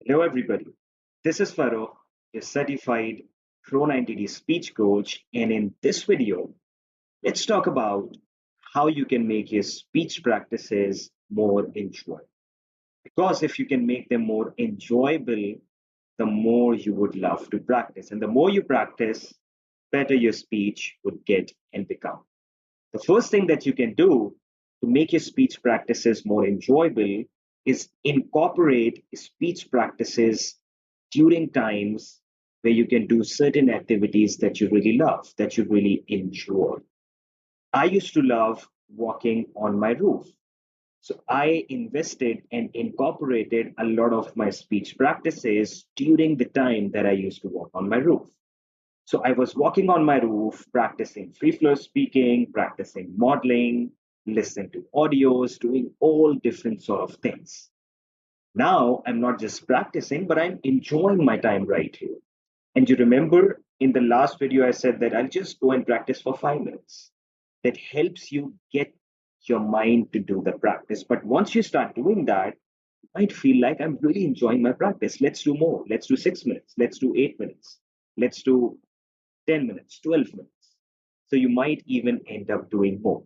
Hello, everybody. This is Farrukh, a certified Pro90d speech coach, and in this video, let's talk about how you can make your speech practices more enjoyable. Because if you can make them more enjoyable, the more you would love to practice. And the more you practice, better your speech would get and become. The first thing that you can do to make your speech practices more enjoyable is incorporate speech practices during times where you can do certain activities that you really love, that you really enjoy. I used to love walking on my roof. So I invested and incorporated a lot of my speech practices during the time that I used to walk on my roof. So I was walking on my roof, practicing free flow speaking, practicing modeling, listening to audios, doing all different sort of things. Now I'm not just practicing, but I'm enjoying my time right here. And you remember in the last video, I said that I'll just go and practice for 5 minutes. That helps you get your mind to do the practice. But once you start doing that, you might feel like I'm really enjoying my practice. Let's do more. Let's do 6 minutes. Let's do 8 minutes. Let's do 10 minutes, 12 minutes. So you might even end up doing more.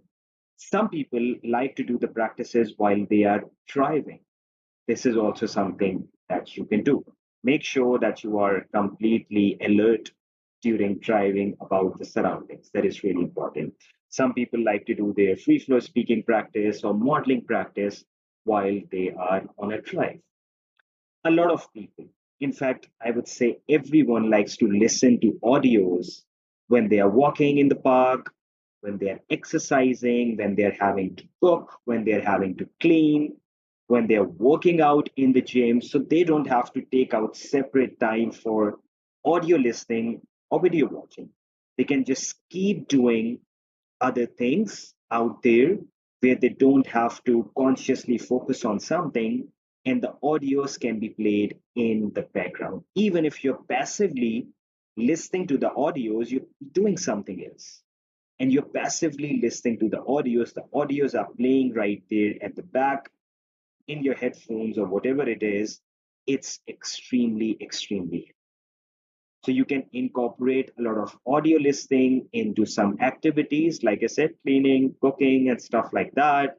Some people like to do the practices while they are driving. This is also something that you can do. Make sure that you are completely alert during driving about the surroundings. That is really important. Some people like to do their free flow speaking practice or modeling practice while they are on a drive. A lot of people, in fact, I would say everyone likes to listen to audios when they are walking in the park, when they are exercising, when they're having to cook, when they're having to clean, when they're working out in the gym. So they don't have to take out separate time for audio listening or video watching. They can just keep doing other things out there where they don't have to consciously focus on something and the audios can be played in the background. Even if you're passively listening to the audios, you're doing something else. And you're passively listening to the audios are playing right there at the back in your headphones or whatever it is. It's extremely. So you can incorporate a lot of audio listening into some activities, like I said, cleaning, cooking, and stuff like that.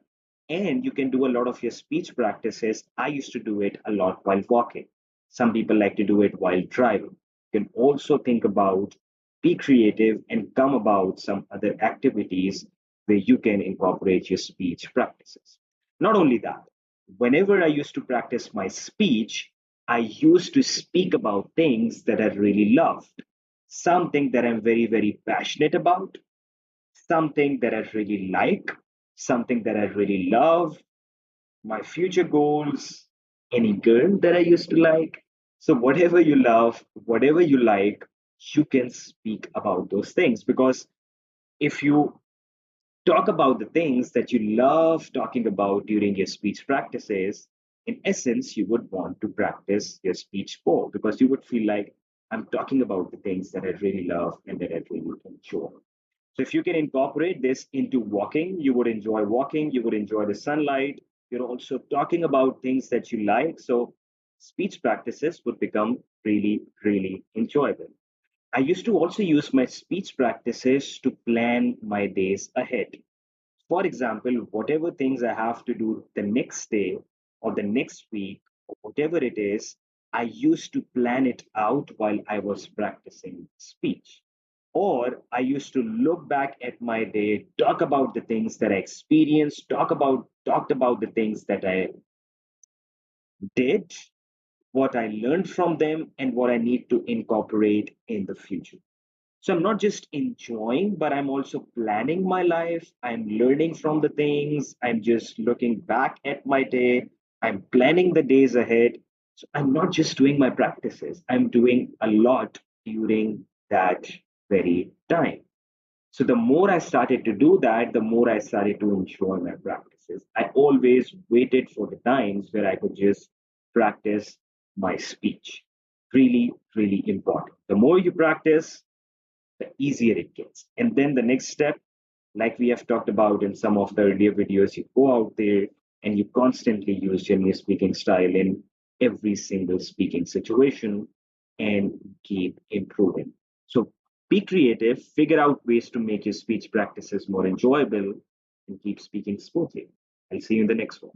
And you can do a lot of your speech practices. I used to do it a lot while walking. Some people like to do it while driving. You can also think about, be creative, and come about some other activities where you can incorporate your speech practices. Not only that, whenever I used to practice my speech, I used to speak about things that I really loved, something that I'm very passionate about, something that I really like, something that I really love, my future goals, any girl that I used to like. So, whatever you love, whatever you like, you can speak about those things because if you talk about the things that you love talking about during your speech practices, in essence, you would want to practice your speech more because you would feel like I'm talking about the things that I really love and that I really enjoy. So, if you can incorporate this into walking, you would enjoy walking, you would enjoy the sunlight. You're also talking about things that you like. So, speech practices would become really enjoyable. I used to also use my speech practices to plan my days ahead. For example, whatever things I have to do the next day or the next week, or whatever it is, I used to plan it out while I was practicing speech. Or I used to look back at my day, talk about the things that I experienced, talked about the things that I did, what I learned from them, and what I need to incorporate in the future. So I'm not just enjoying, but I'm also planning my life. I'm learning from the things. I'm just looking back at my day. I'm planning the days ahead. So I'm not just doing my practices, I'm doing a lot during that very time. So the more I started to do that, the more I started to enjoy my practices. I always waited for the times where I could just practice my speech. Really important. The more you practice, the easier it gets. And then the next step, like we have talked about in some of the earlier videos, you go out there and you constantly use your new speaking style in every single speaking situation and keep improving. So be creative, figure out ways to make your speech practices more enjoyable, and keep speaking smoothly. I'll see you in the next one.